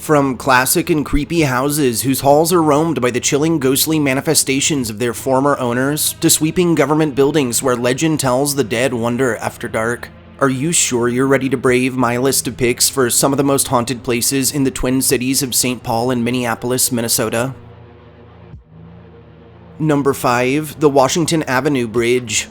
From classic and creepy houses whose halls are roamed by the chilling ghostly manifestations of their former owners, to sweeping government buildings where legend tells the dead wander after dark. Are you sure you're ready to brave my list of picks for some of the most haunted places in the Twin Cities of St. Paul and Minneapolis, Minnesota? Number 5. The Washington Avenue Bridge.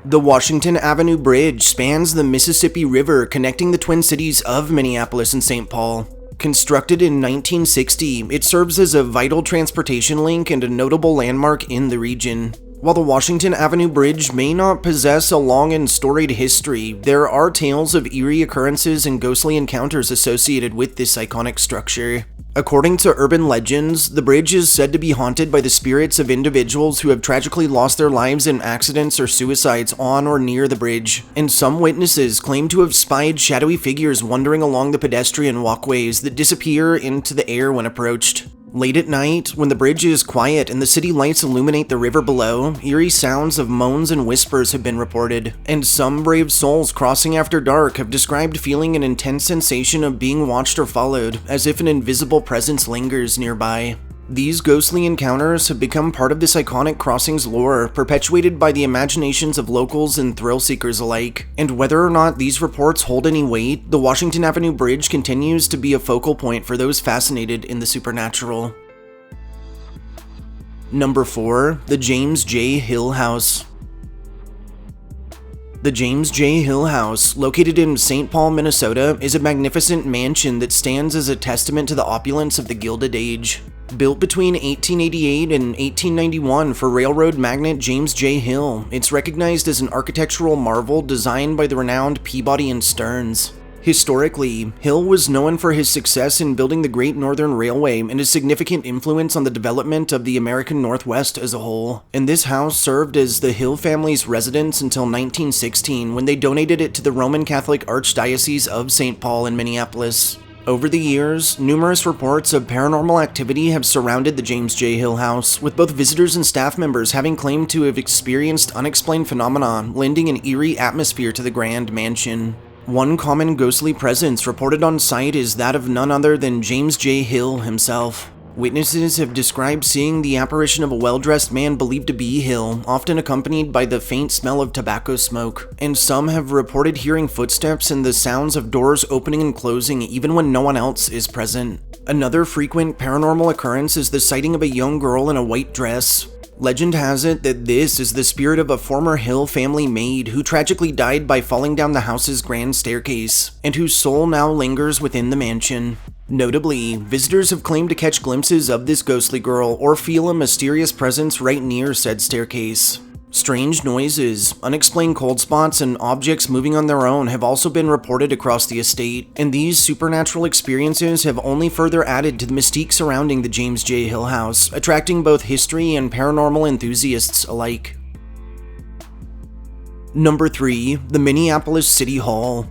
The Washington Avenue Bridge spans the Mississippi River connecting the Twin Cities of Minneapolis and St. Paul. Constructed in 1960, it serves as a vital transportation link and a notable landmark in the region. While the Washington Avenue Bridge may not possess a long and storied history, there are tales of eerie occurrences and ghostly encounters associated with this iconic structure. According to urban legends, the bridge is said to be haunted by the spirits of individuals who have tragically lost their lives in accidents or suicides on or near the bridge, and some witnesses claim to have spied shadowy figures wandering along the pedestrian walkways that disappear into the air when approached. Late at night, when the bridge is quiet and the city lights illuminate the river below, eerie sounds of moans and whispers have been reported, and some brave souls crossing after dark have described feeling an intense sensation of being watched or followed, as if an invisible presence lingers nearby. These ghostly encounters have become part of this iconic crossing's lore, perpetuated by the imaginations of locals and thrill seekers alike. And whether or not these reports hold any weight, the Washington Avenue Bridge continues to be a focal point for those fascinated in the supernatural. Number 4. The James J. Hill House. The James J. Hill House, located in St. Paul, Minnesota, is a magnificent mansion that stands as a testament to the opulence of the Gilded Age. Built between 1888 and 1891 for railroad magnate James J. Hill, it's recognized as an architectural marvel designed by the renowned Peabody and Stearns. Historically, Hill was known for his success in building the Great Northern Railway and his significant influence on the development of the American Northwest as a whole, and this house served as the Hill family's residence until 1916 when they donated it to the Roman Catholic Archdiocese of St. Paul and Minneapolis. Over the years, numerous reports of paranormal activity have surrounded the James J. Hill House, with both visitors and staff members having claimed to have experienced unexplained phenomena, lending an eerie atmosphere to the grand mansion. One common ghostly presence reported on site is that of none other than James J. Hill himself. Witnesses have described seeing the apparition of a well-dressed man believed to be Hill, often accompanied by the faint smell of tobacco smoke, and some have reported hearing footsteps and the sounds of doors opening and closing even when no one else is present. Another frequent paranormal occurrence is the sighting of a young girl in a white dress. Legend has it that this is the spirit of a former Hill family maid who tragically died by falling down the house's grand staircase, and whose soul now lingers within the mansion. Notably, visitors have claimed to catch glimpses of this ghostly girl or feel a mysterious presence right near said staircase. Strange noises, unexplained cold spots, and objects moving on their own have also been reported across the estate, and these supernatural experiences have only further added to the mystique surrounding the James J. Hill House, attracting both history and paranormal enthusiasts alike. Number 3. The Minneapolis City Hall.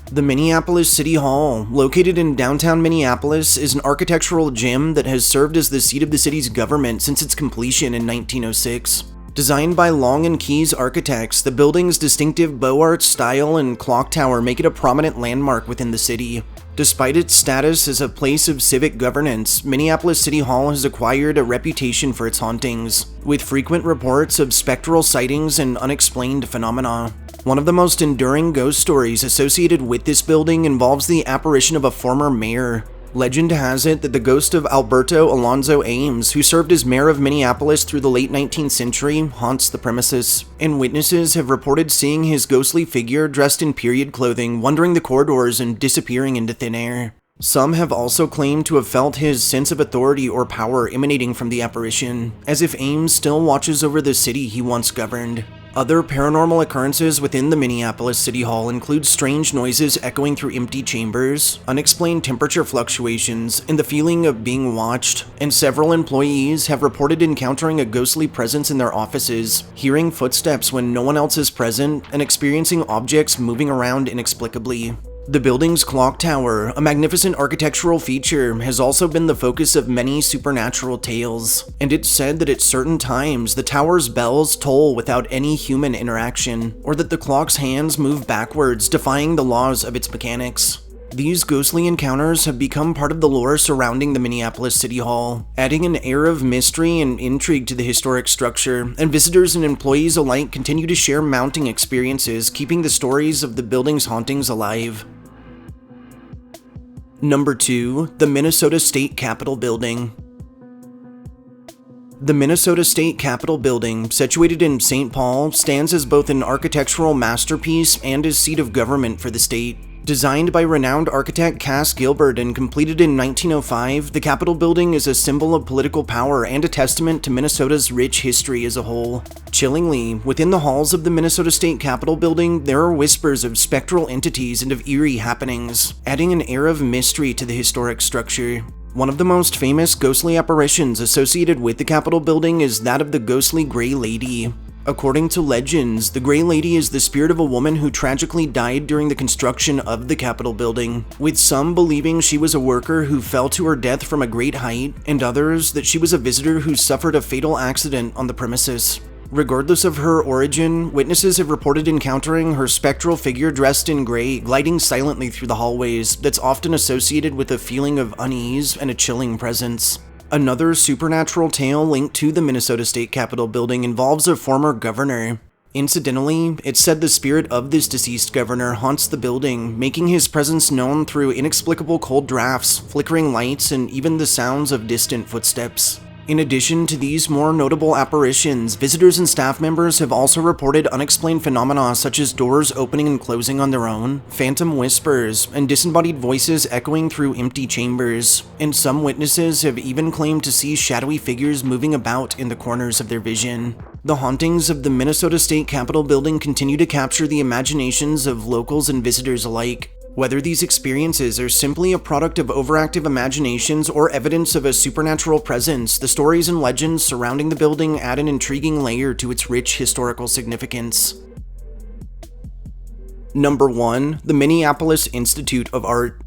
The Minneapolis City Hall, located in downtown Minneapolis, is an architectural gem that has served as the seat of the city's government since its completion in 1906. Designed by Long & Keyes architects, the building's distinctive Beaux Arts style and clock tower make it a prominent landmark within the city. Despite its status as a place of civic governance, Minneapolis City Hall has acquired a reputation for its hauntings, with frequent reports of spectral sightings and unexplained phenomena. One of the most enduring ghost stories associated with this building involves the apparition of a former mayor. Legend has it that the ghost of Alberto Alonzo Ames, who served as mayor of Minneapolis through the late 19th century, haunts the premises, and witnesses have reported seeing his ghostly figure dressed in period clothing wandering the corridors and disappearing into thin air. Some have also claimed to have felt his sense of authority or power emanating from the apparition, as if Ames still watches over the city he once governed. Other paranormal occurrences within the Minneapolis City Hall include strange noises echoing through empty chambers, unexplained temperature fluctuations, and the feeling of being watched, and several employees have reported encountering a ghostly presence in their offices, hearing footsteps when no one else is present, and experiencing objects moving around inexplicably. The building's clock tower, a magnificent architectural feature, has also been the focus of many supernatural tales, and it's said that at certain times the tower's bells toll without any human interaction, or that the clock's hands move backwards, defying the laws of its mechanics. These ghostly encounters have become part of the lore surrounding the Minneapolis City Hall, adding an air of mystery and intrigue to the historic structure, and visitors and employees alike continue to share mounting experiences, keeping the stories of the building's hauntings alive. Number 2. The Minnesota State Capitol Building. The Minnesota State Capitol Building, situated in St. Paul, stands as both an architectural masterpiece and as seat of government for the state. Designed by renowned architect Cass Gilbert and completed in 1905, the Capitol Building is a symbol of political power and a testament to Minnesota's rich history as a whole. Chillingly, within the halls of the Minnesota State Capitol Building, there are whispers of spectral entities and of eerie happenings, adding an air of mystery to the historic structure. One of the most famous ghostly apparitions associated with the Capitol Building is that of the ghostly Gray Lady. According to legends, the Gray Lady is the spirit of a woman who tragically died during the construction of the Capitol Building, with some believing she was a worker who fell to her death from a great height, and others that she was a visitor who suffered a fatal accident on the premises. Regardless of her origin, witnesses have reported encountering her spectral figure dressed in gray, gliding silently through the hallways that's often associated with a feeling of unease and a chilling presence. Another supernatural tale linked to the Minnesota State Capitol Building involves a former governor. Incidentally, it's said the spirit of this deceased governor haunts the building, making his presence known through inexplicable cold drafts, flickering lights, and even the sounds of distant footsteps. In addition to these more notable apparitions, visitors and staff members have also reported unexplained phenomena such as doors opening and closing on their own, phantom whispers, and disembodied voices echoing through empty chambers, and some witnesses have even claimed to see shadowy figures moving about in the corners of their vision. The hauntings of the Minnesota State Capitol Building continue to capture the imaginations of locals and visitors alike. Whether these experiences are simply a product of overactive imaginations or evidence of a supernatural presence, the stories and legends surrounding the building add an intriguing layer to its rich historical significance. Number 1. The Minneapolis Institute of Art.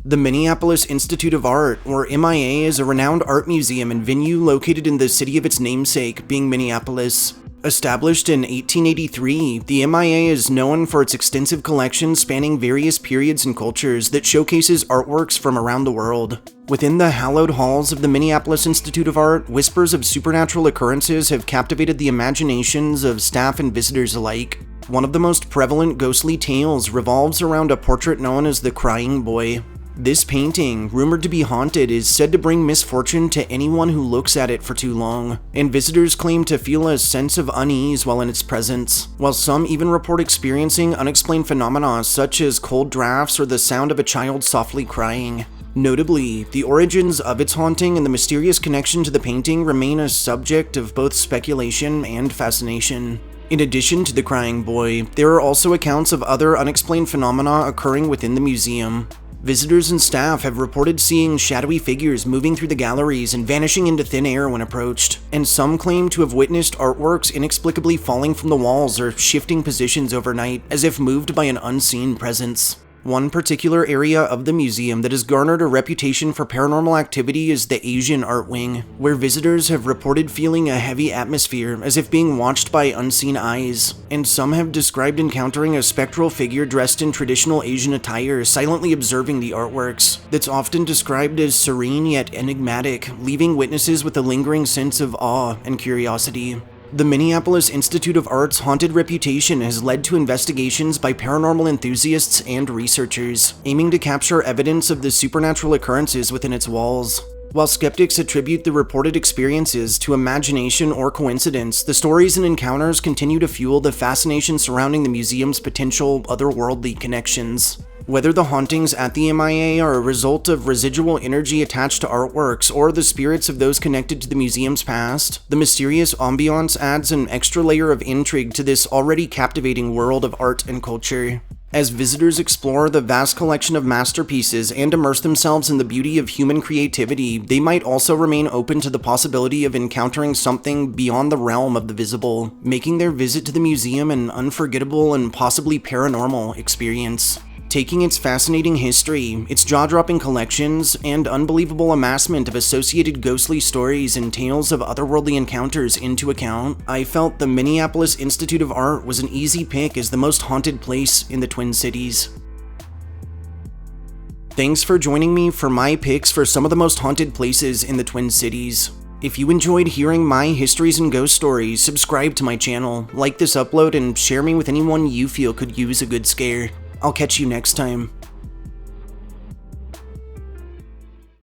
The Minneapolis Institute of Art, or MIA, is a renowned art museum and venue located in the city of its namesake, being Minneapolis. Established in 1883, the MIA is known for its extensive collection spanning various periods and cultures that showcases artworks from around the world. Within the hallowed halls of the Minneapolis Institute of Art, whispers of supernatural occurrences have captivated the imaginations of staff and visitors alike. One of the most prevalent ghostly tales revolves around a portrait known as the Crying Boy. This painting, rumored to be haunted, is said to bring misfortune to anyone who looks at it for too long, and visitors claim to feel a sense of unease while in its presence, while some even report experiencing unexplained phenomena such as cold drafts or the sound of a child softly crying. Notably, the origins of its haunting and the mysterious connection to the painting remain a subject of both speculation and fascination. In addition to the Crying Boy, there are also accounts of other unexplained phenomena occurring within the museum. Visitors and staff have reported seeing shadowy figures moving through the galleries and vanishing into thin air when approached, and some claim to have witnessed artworks inexplicably falling from the walls or shifting positions overnight, as if moved by an unseen presence. One particular area of the museum that has garnered a reputation for paranormal activity is the Asian Art Wing, where visitors have reported feeling a heavy atmosphere as if being watched by unseen eyes, and some have described encountering a spectral figure dressed in traditional Asian attire silently observing the artworks, that's often described as serene yet enigmatic, leaving witnesses with a lingering sense of awe and curiosity. The Minneapolis Institute of Art's haunted reputation has led to investigations by paranormal enthusiasts and researchers, aiming to capture evidence of the supernatural occurrences within its walls. While skeptics attribute the reported experiences to imagination or coincidence, the stories and encounters continue to fuel the fascination surrounding the museum's potential otherworldly connections. Whether the hauntings at the MIA are a result of residual energy attached to artworks or the spirits of those connected to the museum's past, the mysterious ambiance adds an extra layer of intrigue to this already captivating world of art and culture. As visitors explore the vast collection of masterpieces and immerse themselves in the beauty of human creativity, they might also remain open to the possibility of encountering something beyond the realm of the visible, making their visit to the museum an unforgettable and possibly paranormal experience. Taking its fascinating history, its jaw-dropping collections, and unbelievable amassment of associated ghostly stories and tales of otherworldly encounters into account, I felt the Minneapolis Institute of Art was an easy pick as the most haunted place in the Twin Cities. Thanks for joining me for my picks for some of the most haunted places in the Twin Cities. If you enjoyed hearing my histories and ghost stories, subscribe to my channel, like this upload, and share me with anyone you feel could use a good scare. I'll catch you next time.